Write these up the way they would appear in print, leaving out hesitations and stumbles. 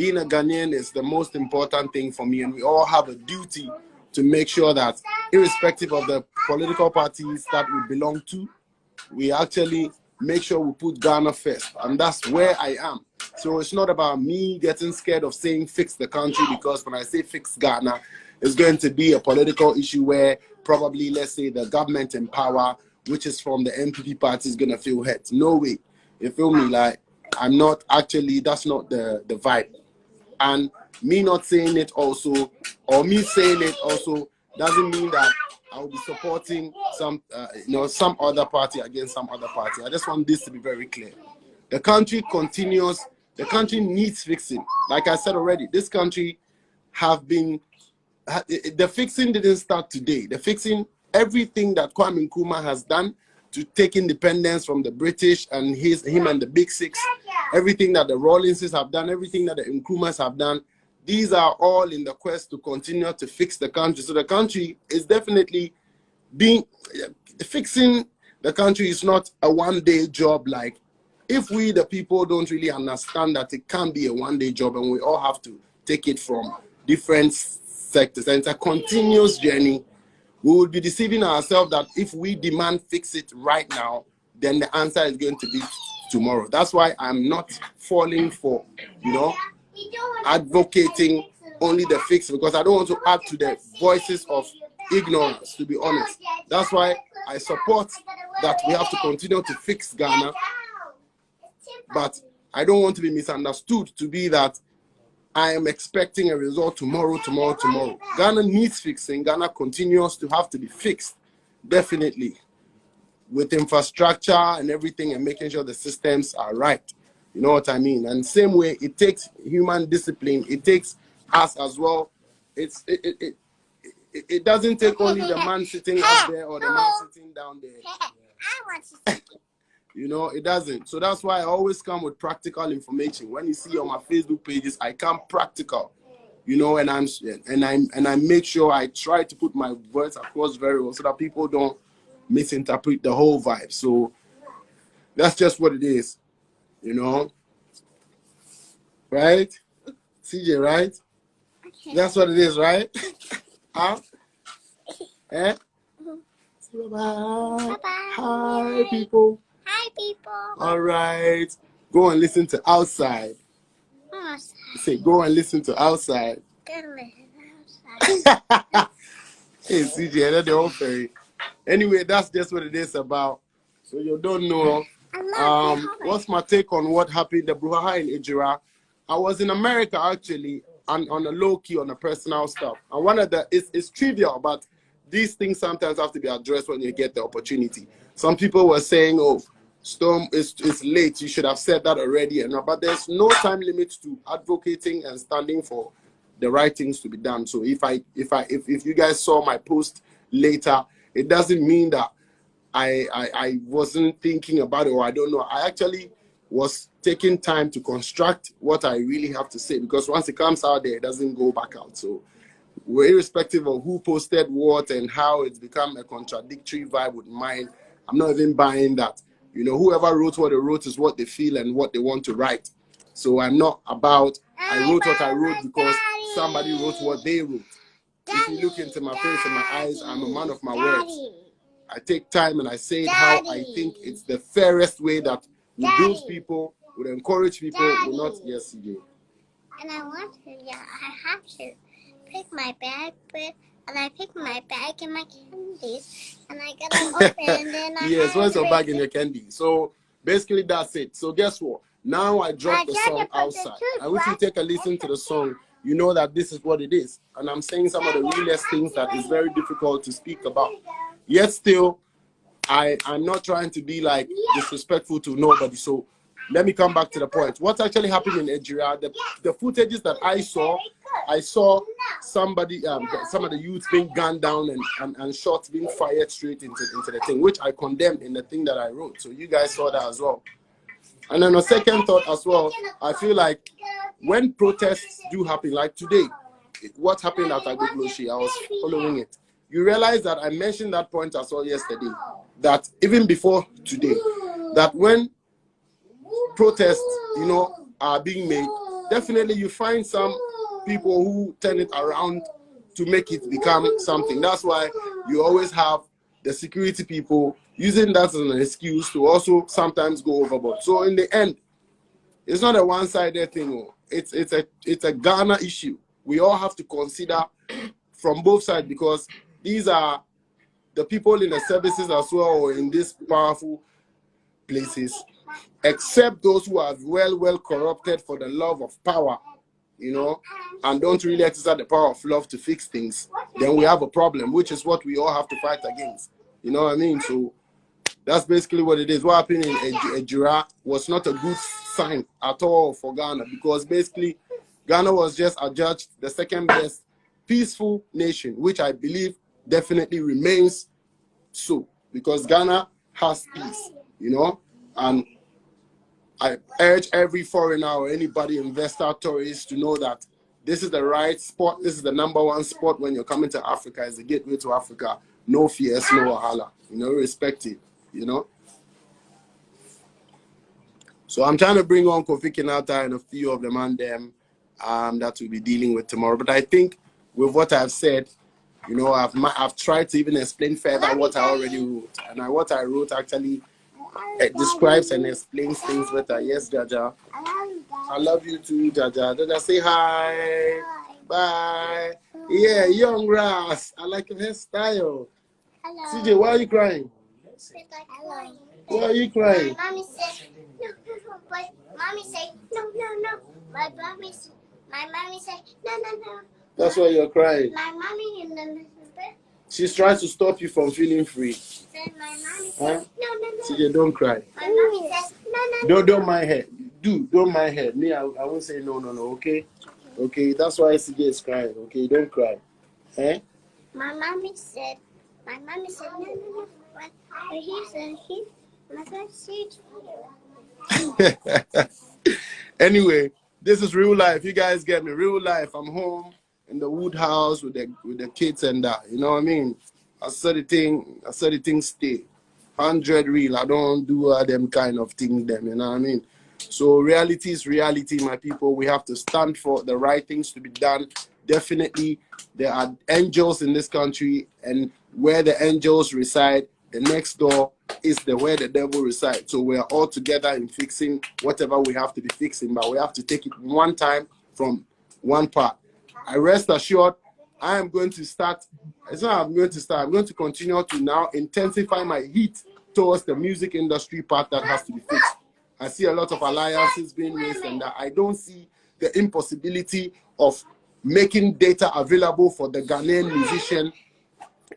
being a Ghanaian is the most important thing for me, and we all have a duty to make sure that, irrespective of the political parties that we belong to, we actually make sure we put Ghana first, and that's where I am. So it's not about me getting scared of saying fix the country, because when I say fix Ghana, it's going to be a political issue where probably, let's say, the government in power, which is from the MPP party, is going to feel hurt. No way. You feel me? Like, I'm not actually, that's not the vibe. And me not saying it also, or me saying it also, doesn't mean that I will be supporting some other party against some other party. I just want this to be very clear. The country continues. The country needs fixing. Like I said already, this country the fixing didn't start today. The fixing, everything that Kwame Nkrumah has done to take independence from the British and him and the Big Six, everything that the Rawlinses have done, everything that the Nkrumahs have done, these are all in the quest to continue to fix the country. So the country is definitely fixing the country is not a one-day job. Like, if we, the people, don't really understand that it can be a one-day job, and we all have to take it from different sectors, and it's a continuous journey, we will be deceiving ourselves that if we demand fix it right now, then the answer is going to be tomorrow. That's why I'm not falling for, advocating only the fix, because I don't want to add to the voices of ignorance, to be honest. That's why I support that we have to continue to fix Ghana, but I don't want to be misunderstood to be that I am expecting a result tomorrow. Ghana needs fixing. Ghana continues to have to be fixed, definitely, with infrastructure and everything, and making sure the systems are right. You know what I mean? And same way, it takes human discipline. It takes us as well. It doesn't take only the man sitting up there or the man sitting down there. It doesn't. So that's why I always come with practical information. When you see on my Facebook pages, I come practical, and I make sure I try to put my words across very well so that people don't misinterpret the whole vibe. So that's just what it is, right? CJ, right? Okay. That's what it is, right? Huh? Eh? Bye-bye. Bye-bye. Hi, people. Hi, people. All right. Go and listen to Outside. Outside. Say, go and listen to Outside. Go and listen to Outside. Hey, CJ, that's the whole fairy. Anyway, that's just what it is about. So you don't know. What's my take on what happened, the brouhaha in Ejira? I was in America, actually, on a low-key, on a personal stuff. And one of it's trivial, but these things sometimes have to be addressed when you get the opportunity. Some people were saying, oh, Storm, it's late, you should have said that already. But there's no time limit to advocating and standing for the right things to be done. So if you guys saw my post later, it doesn't mean that I wasn't thinking about it, or I don't know. I actually was taking time to construct what I really have to say, because once it comes out there, it doesn't go back out. So irrespective of who posted what and how it's become a contradictory vibe with mine, I'm not even buying that. Whoever wrote what they wrote is what they feel and what they want to write. So I'm not about, I wrote what I wrote because somebody wrote what they wrote. If you look into my face and my eyes, I'm a man of my words. I take time and I say it how I think it's the fairest way that will build people, will encourage people, will not, yes, CJ. And I want to, I have to pick my bag, and I pick my bag and my candies, and I gotta open, and then I yes, where's your bag and your candy? So basically that's it. So guess what? Now I dropped the song Outside. I wish you take a listen to the song. You know that this is what it is. And I'm saying some of the realest things that is very difficult to speak about. Yet still, I'm not trying to be like disrespectful to nobody. So let me come back to the point. What actually happened in Nigeria, the footages that I saw somebody, some of the youths being gunned down and shots being fired straight into the thing, which I condemned in the thing that I wrote. So you guys saw that as well. And then a second thought as well, I feel like when protests do happen, like today, what happened at Agbogloshi, I was following it. You realize that I mentioned that point as well yesterday, that even before today, that when protests, are being made, definitely you find some people who turn it around to make it become something. That's why you always have the security people using that as an excuse to also sometimes go overboard. So in the end, it's not a one-sided thing. It's a Ghana issue. We all have to consider from both sides, because these are the people in the services as well, or in these powerful places, except those who are well corrupted for the love of power, you know, and don't really exercise the power of love to fix things. Then we have a problem, which is what we all have to fight against. You know what I mean? So that's basically what it is. What happened in Ejura was not a good sign at all for Ghana, because basically Ghana was just adjudged the second best peaceful nation, which I believe definitely remains so, because Ghana has peace, you know. And I urge every foreigner or anybody, investor, tourist, to know that this is the right spot. This is the #1 spot when you're coming to Africa. It's the gateway to Africa. No fears, no wahala, you know, irrespective, you know. So I'm trying to bring on Kofi Kinata and a few of the man them that we'll be dealing with tomorrow. But I think with what I've said, you know, I've tried to even explain further what I already wrote. And what I wrote actually describes and explains things better. Yes, Jaja. I love you too, Jaja. Jaja, say hi. Bye. Yeah, young grass. I like your hairstyle. CJ, why are you crying? Why are you crying? Mommy said, no, but Mommy said, no. My mommy said, no. That's why you're crying. My mommy in the She's trying to stop you from feeling free. said, my mommy said, no. CJ, don't cry. My mommy says, no. Don't mind her. Don't mind her. Me, I won't say no, okay? Okay, that's why CJ is crying. Okay, don't cry. Eh? My mommy said, no. But he said, my friend said, Anyway, this is real life. You guys get me. Real life. I'm home in the wood house with the kids and that. You know what I mean? I saw the thing stay. 100 real. I don't do them kind of things them. You know what I mean? So reality is reality, my people. We have to stand for the right things to be done. Definitely, there are angels in this country, and where the angels reside, the next door is where the devil resides. So we are all together in fixing whatever we have to be fixing, but we have to take it one time from one part. I rest assured, I am going to start. It's not I'm going to start. I'm going to continue to now intensify my heat towards the music industry part that has to be fixed. I see a lot of alliances being raised, and that I don't see the impossibility of making data available for the Ghanaian musician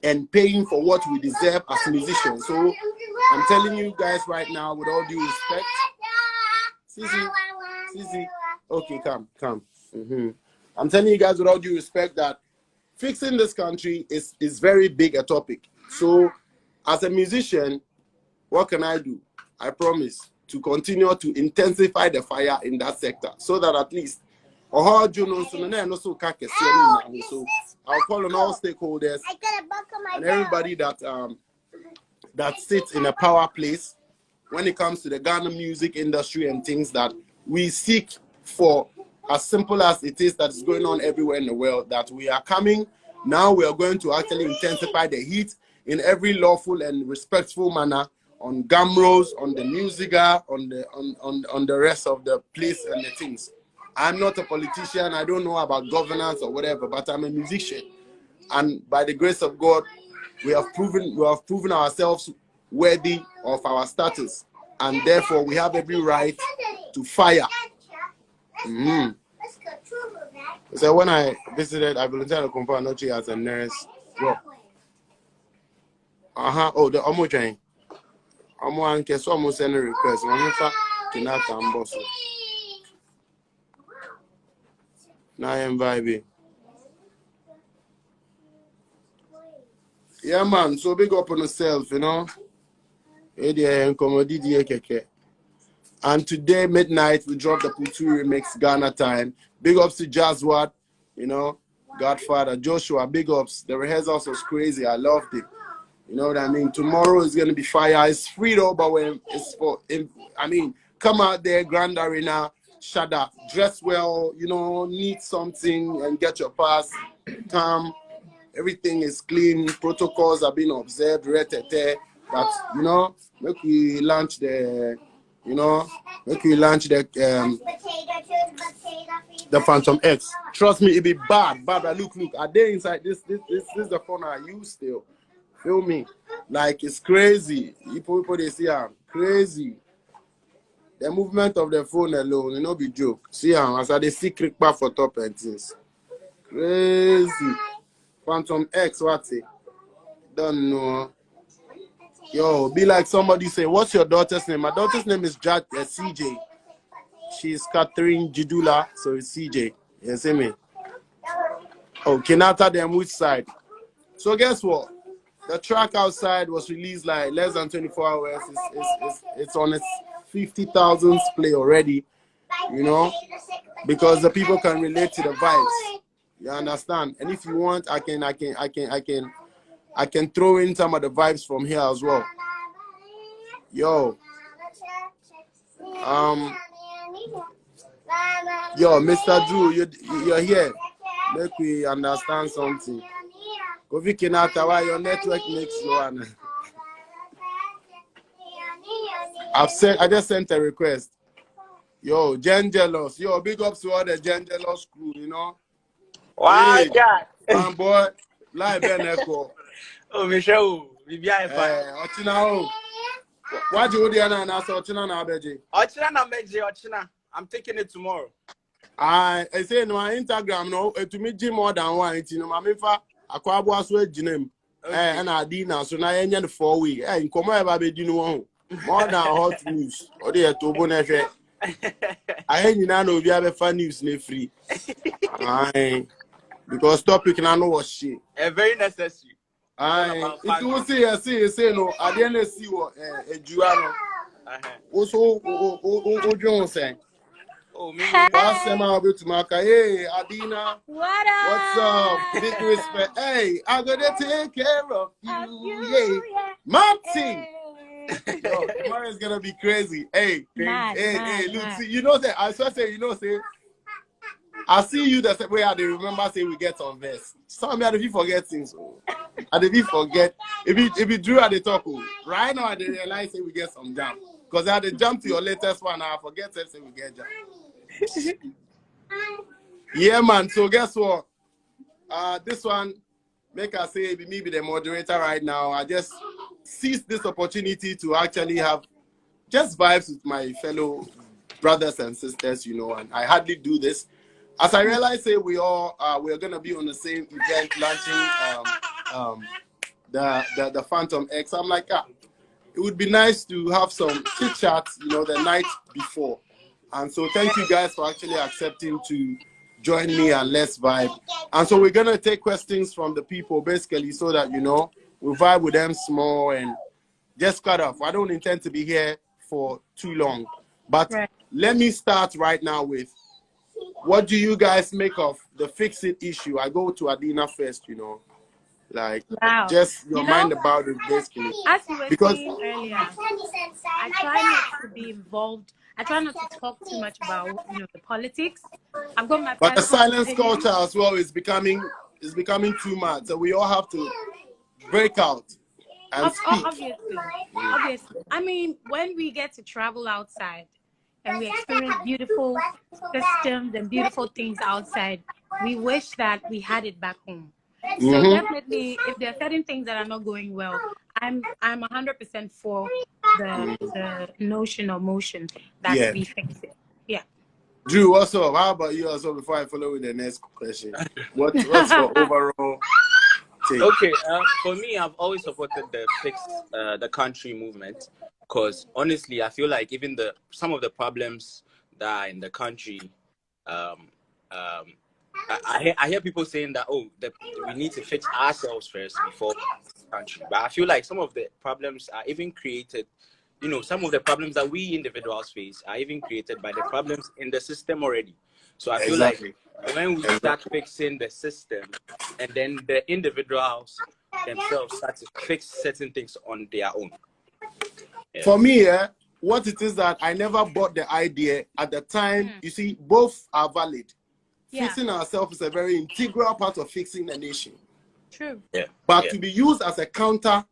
and paying for what we deserve as musicians. So I'm telling you guys right now, with all due respect, Sissy, okay, come. I'm telling you guys with all due respect that fixing this country is very big a topic. So as a musician, what can I do? I promise to continue to intensify the fire in that sector, so that at least so I'll call on all stakeholders and everybody that sits in a power place when it comes to the Ghana music industry and things that we seek for, as simple as it is that is going on everywhere in the world, that we are coming. Now we are going to actually intensify the heat in every lawful and respectful manner on Gamros, on the Musiga, on the rest of the place and the things. I'm not a politician. I don't know about governance or whatever, but I'm a musician. And by the grace of God, we have proven ourselves worthy of our status. And therefore, we have every right to fire. So when I visited, I volunteered at Kompanochi as a nurse. Well, oh, the Omo train. Omo anke so almost send a request. Kinata Mboso. Now I am vibing. Yeah, man. So big up on yourself, you know. And today, midnight, we dropped the Putu remix, Ghana time. Big ups to Jazzwad, you know, Godfather, Joshua, big ups. The rehearsals was crazy. I loved it. You know what I mean? Tomorrow is going to be fire. It's free though, but when it's for, I mean, come out there, Grand Arena, shut up, dress well, you know, need something and get your pass. Come, everything is clean, protocols are being observed, but you know, make we launch the, you know, make we launch the Phantom X. Trust me, it be bad. But look, are they inside this is the phone I use still. Feel me? Like it's crazy. People they see crazy. The movement of the phone alone, you know, be joke. See as I they see click back for top and things. Crazy. Phantom X, what's it? Don't know. Yo, be like somebody say, what's your daughter's name? My daughter's name is CJ. She's Catherine Jidula, so it's CJ. You see me? Oh, Kenata them which side? So guess what? The track outside was released like less than 24 hours. It's on its 50,000th play already, you know, because the people can relate to the vibes. You understand? And if you want, I can throw in some of the vibes from here as well. Yo, Mr. Drew, you're here. Make we understand something. Kofi Kinata, why your network makes slow. I just sent a request. Yo, Gen Jealous. Yo, big ups to all the Gen Jealous crew, you know. Why, hey, boy, live Ben Echo. Oh, Michelle, we be fine. Ochina, what do you do now? So Ochina na beji. Ochina na beji, Ochina. I'm taking it tomorrow. I say no Instagram no. To me, Jim more than one. You know, my fa akwabu aswe jinem. And Adina, so now any 4 weeks. In come ever be do no more than hot news. Or the to bonefe. I ain't no be have fun news ne free. Aye. Because topic na no was shit. Very necessary. Aye. It will say no. I didn't see what a Juano. Also, John saying. Oh, me. What's to Maka? Hey, Adina. What's up? Big respect. Hey, I'm gonna take care of you. Yeah. Martin. Yo, tomorrow is gonna be crazy. Hey, hey, look, see, you know that I say, you know, say I see you the way I remember say we get on verse. Some of you forget things. And if you forget, if you drew at the talk, right now I realize say we get some jump. Because I had to jump to your latest one, I forget to say we get jump. Yeah, man. So guess what? This one, make I say me be the moderator right now. I just seized this opportunity to actually have just vibes with my fellow brothers and sisters, you know, and I hardly do this. As I realize, say we're gonna be on the same event launching the Phantom X. I'm like, it would be nice to have some chit chat, you know, the night before. And so thank you guys for actually accepting to join me and let's vibe. And so we're gonna take questions from the people basically so that, you know, we vibe with them small and just cut off. I don't intend to be here for too long. But let me start right now with, what do you guys make of the Fix It issue? I go to Adina first, you know. Like, just your mind about it, basically. As you were saying earlier, I try not to be involved. I try not to talk too much about, you know, the politics. I've got my But the silence culture as well is becoming too much. So we all have to break out and speak. Obviously. I mean, when we get to travel outside and we experience beautiful systems and beautiful things outside, we wish that we had it back home. So definitely, if there are certain things that are not going well, I'm 100% for the notion or motion that we fix it. Yeah. Drew, what's up? How about you also before I follow with the next question? What's your overall take? Okay, for me, I've always supported the the country movement because honestly, I feel like even some of the problems that are in the country, I hear people saying that, we need to fix ourselves first before the country. But I feel like some of the problems are even created, you know, some of the problems that we individuals face are even created by the problems in the system already. So I feel like when we start fixing the system and then the individuals themselves start to fix certain things on their own. For me, what it is that I never bought the idea at the time. You see, both are valid. Yeah. Fixing ourselves is a very integral part of fixing the nation. True. Yeah. But to be used as a counter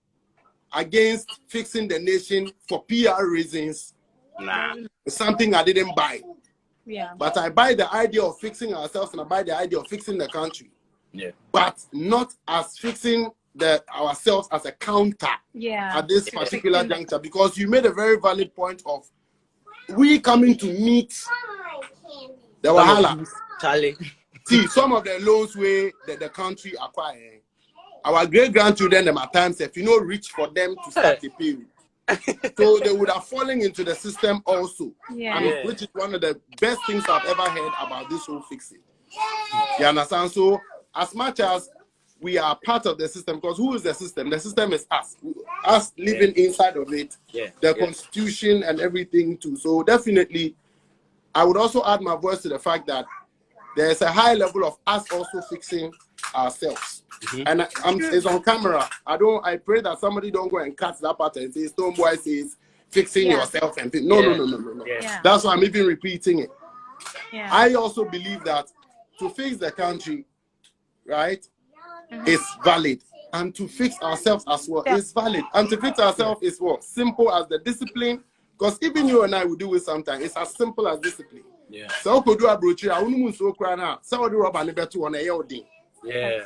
against fixing the nation for PR reasons, Nah. is something I didn't buy. Yeah. But I buy the idea of fixing ourselves and I buy the idea of fixing the country. Yeah. But not as fixing ourselves as a counter at this particular juncture, because you made a very valid point of we coming to meet the wahala. Charlie. See, some of the loans where the country acquire, our great grandchildren them at times, if you know, reach for them to start the payment. So they would have fallen into the system also. Yeah. Which is one of the best things I've ever heard about this whole fixing. You understand? So as much as we are part of the system, because who is the system? The system is us. Us living inside of it. The constitution and everything too. So definitely, I would also add my voice to the fact that there's a high level of us also fixing ourselves. And it's on camera. I pray that somebody don't go and cut that part and say Stonebwoy says fixing yourself and no. That's why I'm even repeating it. I also believe that to fix the country, right, is valid. And to fix ourselves as well is valid. And to fix ourselves is what? Simple as the discipline. Because even you and I will do it sometimes. It's as simple as discipline. So could do a brochure. I wouldn't so cry now. So do rubber never to on a year.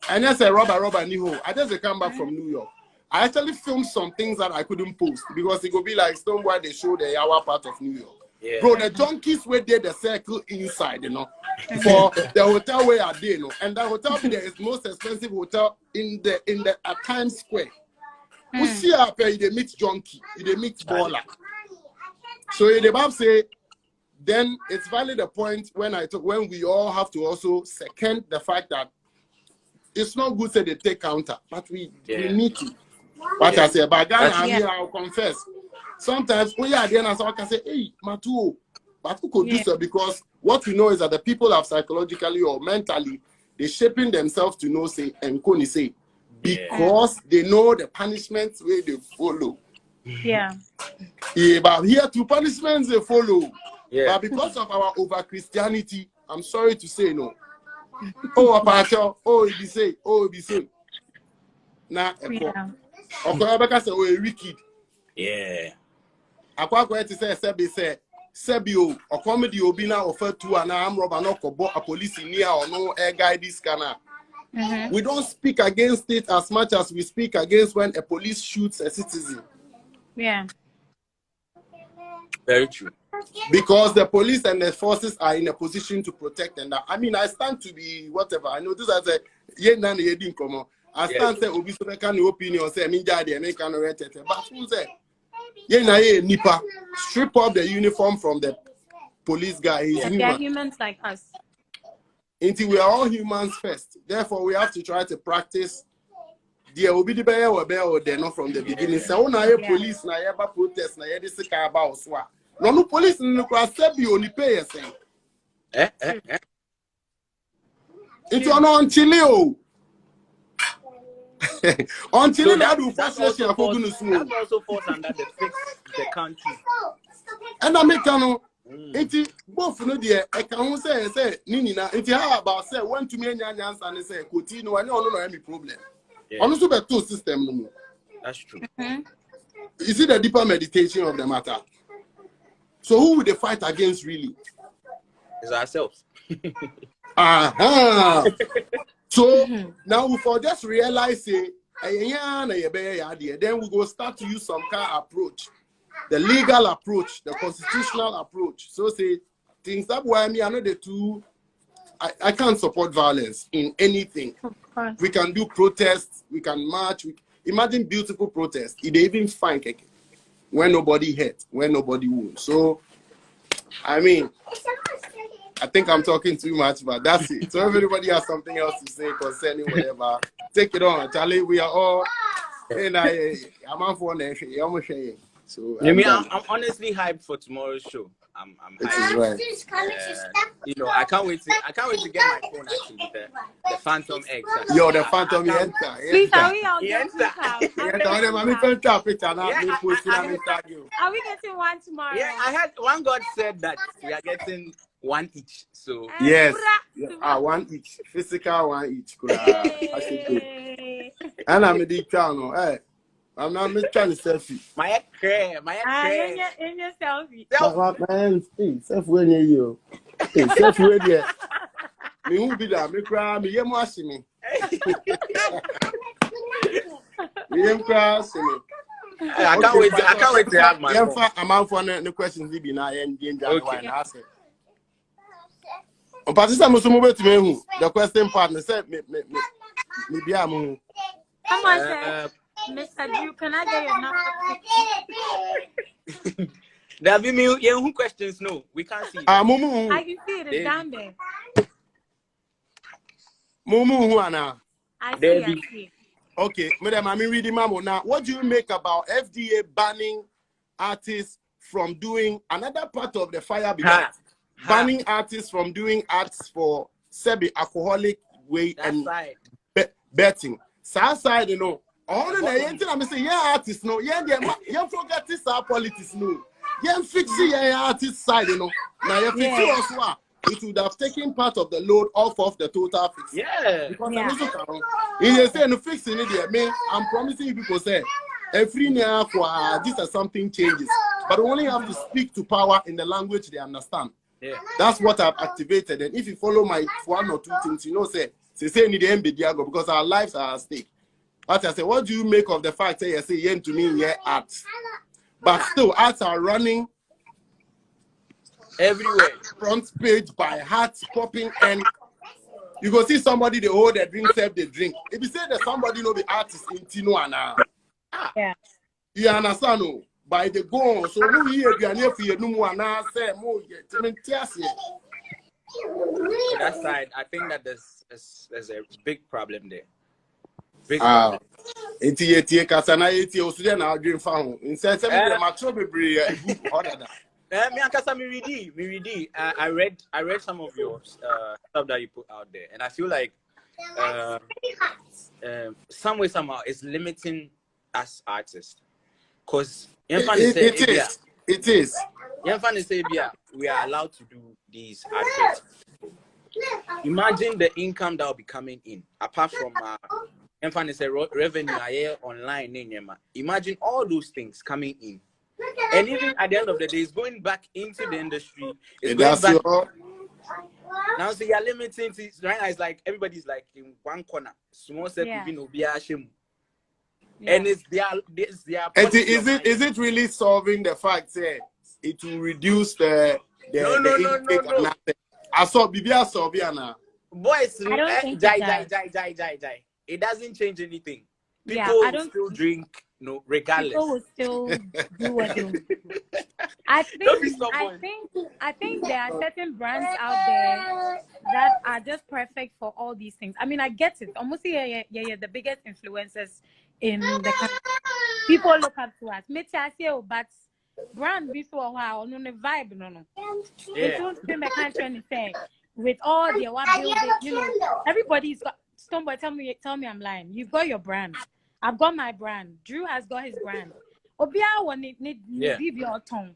And I said rubber niho. I just come back from New York. I actually filmed some things that I couldn't post because it could be like Stonebwoy, they show the hour part of New York. Bro, the junkies where did the circle inside, you know, for the hotel where I did, you know, and the hotel there is most expensive hotel in the at Times Square. We see up there, they meet junkie, they meet baller. So the Bible say, then it's valid a point when we all have to also second the fact that it's not good to take counter, but we need to. But I say, but Ghana, I'll confess. Sometimes we are there and so I can say, hey, Matu, but who could do so? Because what we know is that the people have psychologically or mentally, they're shaping themselves to know, say, and Koni say, because they know the punishments where they follow. But here two punishments they follow. But because of our over Christianity, I'm sorry to say no. Oh, Apacho, oh, it be say. Nah, Okoyabeka say, oh, wicked. Akwa to say, Sebio, or comedy obina offer to an arm robber, no a police near or no air guide this canal. We don't speak against it as much as we speak against when a police shoots a citizen. Very true. Because the police and the forces are in a position to protect and I mean, I stand to be whatever. I know this as a I stand say obi so can opinion say me jade and can rent it. But who say nipa strip off the uniform from the police guy. They are humans like us. Until we are all humans first. Therefore, we have to try to practice. There will be the bear or bear or they're not from the beginning. So now police na ever protest na this car about swa. No police no class be only pay yourself. It's on Chile. On Chile, that's also falls under the fix the country. And I make it both no dear. I can say Nini na. It's how about say one to me and and say Coutinho. I know any problem. Also, the two system no more. That's true. You see the deeper meditation of the matter. So who would they fight against really? It's ourselves. So now we for just realize then we go start to use some kind of approach, the legal approach, the constitutional approach. So say things that why me I know the two. I can't support violence in anything. We can do protests, we can march. Imagine beautiful protests. They even fine when nobody hurt, when nobody wound. So, I mean, I think I'm talking too much, but that's it. So everybody has something else to say concerning whatever. Take it on, Charlie. We are all. And I'm on for next. So I'm honestly hyped for tomorrow's show. It hyped. is right. You know, I can't wait to get my phone actually. The Phantom X. Actually. Yo, the Phantom enter. Please, are we out He there? enter. Are we getting one tomorrow? Yeah, I had one God said that we are getting one each. So yes, one each, physical one each. And I'm a big town. Hey, I'm not trying to selfie. my cray. In your selfie. Man, self when you. Self when you. Me who be that? Me cry. Me yem wash me. Me yem cry. I can't wait to have my phone. I'm out for the questions. Be now and why answer. On participant must move to me. The question partner said me be a move. Come on, sir. Mr. Drew, can I get your number? There be me who questions no. We can't see. Mumu. I can see it. It's down there. Mumu who ana? I see. Okay, madam, I'm reading Mamo now. What do you make about FDA banning artists from doing another part of the fire? Banning artists from doing acts for alcoholic way and betting. South side, you know. All the time I say, yeah, artists, no, yeah, forget this our politics, no. Yeah, fixing yeah, artist side, you know. Now, you fixing also. It would have taken part of the load off of the total fix. Yeah. Because if you say fixing it, me, I'm promising you people say every year for this or something changes. But we only have to speak to power in the language they understand. Yeah. That's what I've activated. And if you follow my one or two things, you know, say need the MBDiago because our lives are at stake. But I say, what do you make of the fact that you say yen to me, yeah, arts? But still, arts are running everywhere. Front page by hats popping, and you go see somebody they hold their drink, serve the drink. If you say that somebody know the artist in Tino and yeah, you understand? No, by the go so who here you are near for your no and say more yet. That side, I think that there's a big problem there. Big problem. Eti kasana eti osude na dream found. In sense me macho bebre other than. Me akasa me ready. I read some of your stuff that you put out there, and I feel like some way somehow it's limiting us artists, cause it is. We are allowed to do these adverts. Imagine the income that will be coming in apart from revenue online. Imagine all those things coming in. And even at the end of the day, it's going back into the industry. Now, so you're limiting to right now. It's like everybody's like in one corner. Small set even Obiashim. And it's their is it really solving the fact that it will reduce the No. I saw Bibia Sobiana. Boys, jai. It doesn't change anything. People still drink. No, regardless. People will still do what they do. I think there are certain brands out there that are just perfect for all these things. I mean, I get it. Almost the biggest influencers in the country. People look up to us. But brand before a while, no vibe, no. They don't feel the country anything. With all the what building, everybody's got Stonebwoy. Tell me I'm lying. You've got your brand. I've got my brand. Drew has got his brand. Obia will need your tongue.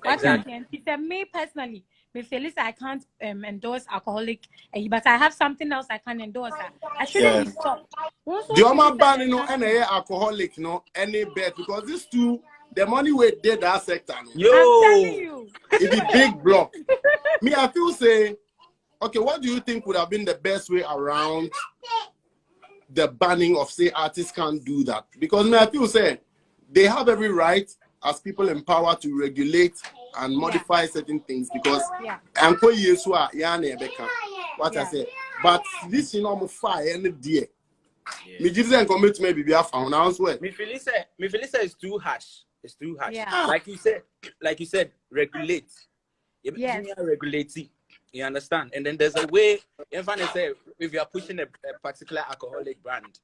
Exactly. He said, me personally, with Felisa, I can't endorse alcoholic, but I have something else I can endorse. I shouldn't be stopped. The Oma ban, any alcoholic, any bet, because these two, the money we did that sector. I'm telling you. It be big block. Me, I feel say, okay, what do you think would have been the best way around the banning of say artists can't do that? Because I feel say they have every right as people in power to regulate and modify certain things because what I say, but this fire any day. Me just commit maybe be found now swear. Me Felisa is too harsh. It's too harsh. Yeah. Like you said, regulate. Yes. Regulate. You understand? And then there's a way, if you are pushing a particular alcoholic brand,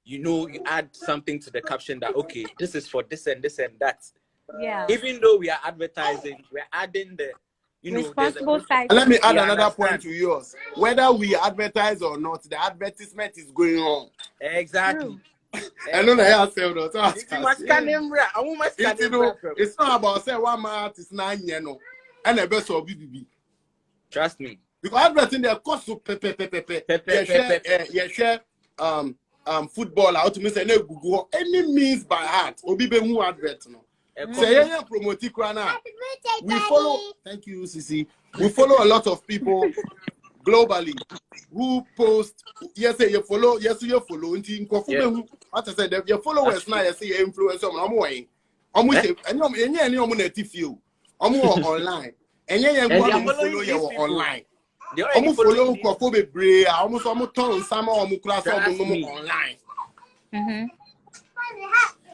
you add something to the caption that, okay, this is for this and that. Yeah. Even though we are advertising, we're adding you know, responsible side. And let me add We another understand. point to yours. Whether we advertise or not, the advertisement is going on. Exactly. I know that I say that. It's not about say one man artist 9 years no, and the best of BBB. Trust me. Because advertising their cost so share football out to me say no Google any means by heart. Obi be who advert no. Say yeah promote krana. We follow. Thank you, Sisi. We follow a lot of people globally who post. Yes, say you follow. Yes, you follow. What I said, your followers now. You say you influence them. I'm way. I'm say any native few. I'm online. And follow you online. I'm follow Kofobe Bray. I'm turn some class online.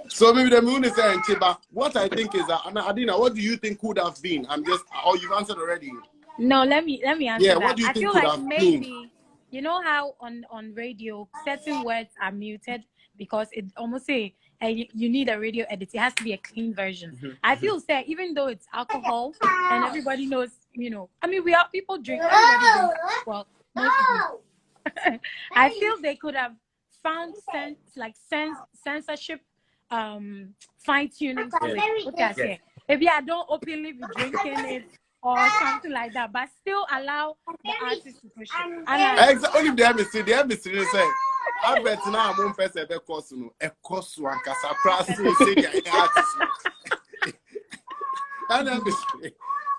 So maybe the moon is saying, Chiba. What I think is that, Adina, what do you think could have been? Oh, you've answered already. No, let me answer Yeah, that. what do you I think feel could like have maybe been? you know how on radio certain words are muted because it almost say you need a radio edit. It has to be a clean version. I feel sad even though it's alcohol and everybody knows, you know. I mean, we are people drink. Everybody drinks. Well, most people. I feel they could have found censorship, fine tuning to it. What I say? Maybe I don't openly be drinking it or something like that, but still allow the artist to push it. Exactly. Only the embassy say. I bet now I'm one person a course no a course one kasa class say the artist. And embassy.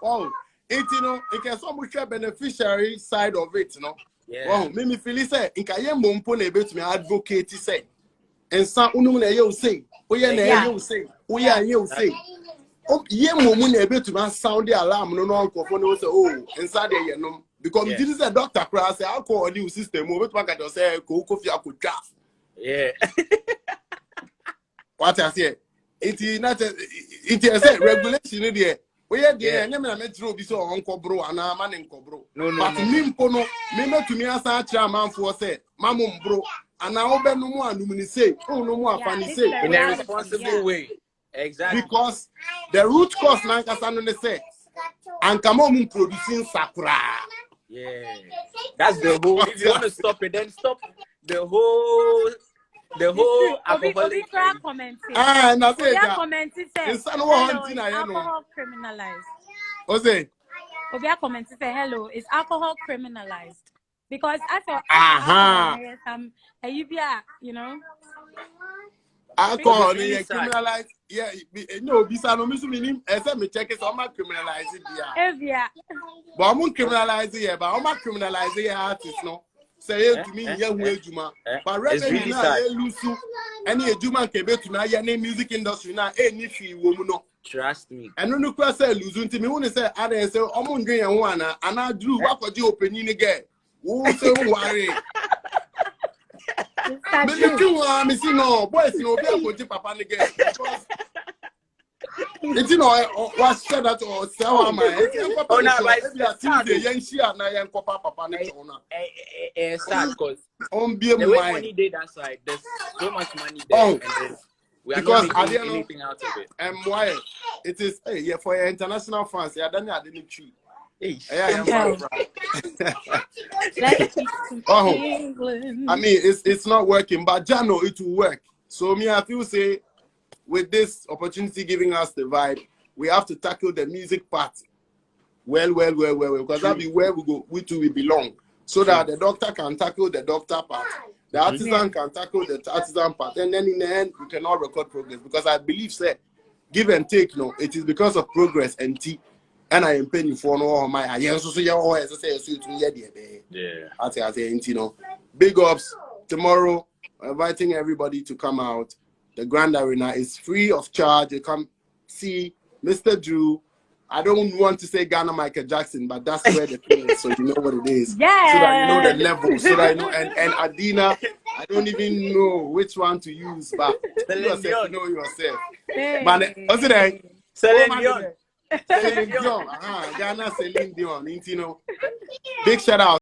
Oh, it it can so much beneficiary side of it, Yeah. Wow, me feel say in kaye mompo na ebe to me advocate say. And some unum na you say. Oye na you say. Oye you say. Oh, ye momu na ebe to me sound the alarm no nkofo no say oh inside there you know because this is a doctor class say alcohol new system o beto ka say ko kofi akotwa. Yeah. What I say it is say regulation there. Oye there nya me na metro bi so onko bro ana ma ne nko bro. But me mpo no me metumi asa akira manfo say mamum bro ana obenu mu anum ni say no mu afani say In a responsible way. Exactly. Because the root cause na nkasa no ne say ankama mu producing sakura. Yeah. That's the whole. If you want to stop it, then stop the whole alcoholic. Ah, na say that. Commented say alcohol criminalized. Ose. Obia commented say hello, is alcohol criminalized? Because I thought you know. Alcohol is criminalized. Yeah, no, bisa no misu minim. Ese me check it, so ma criminalize it yeah. But I'm criminalize it, but I'm criminalize it artist no. Say to me, yeah, who ejuma. But revenue na e lusu. Any ejuma kebe to na ya ne music industry na any fi womu no. Trust me. And no kwa say lusu nti me won say ada say omo ndwen yan ho ana drew wakoje opani ni girl. Wo say worry. Me see no boys no be akoje papa ni girl. It's what said that or sell my oh no, but it's sad because the way money did that side, there's so much money there, and then we are not making anything out of it. And why it is for your international fans, I didn't cheat. I mean it's not working, but Jano it will work. So me I feel say with this opportunity giving us the vibe, we have to tackle the music part well, because that'll be where we belong. So that the doctor can tackle the doctor part, the artisan can tackle the artisan part, and then in the end, we can all record progress. Because I believe, say, give and take, it is because of progress and tea. And I am paying for no my big ups tomorrow, inviting everybody to come out. The Grand Arena is free of charge. You come see Mr. Drew. I don't want to say Ghana Michael Jackson, but that's where the thing is. So you know what it is. Yeah. So that you know the level. So that you know and Adina, I don't even know which one to use, but you know yourself. Man, what's it name? Celine Dion. Celine Dion. Ghana Celine Dion. Big shout out.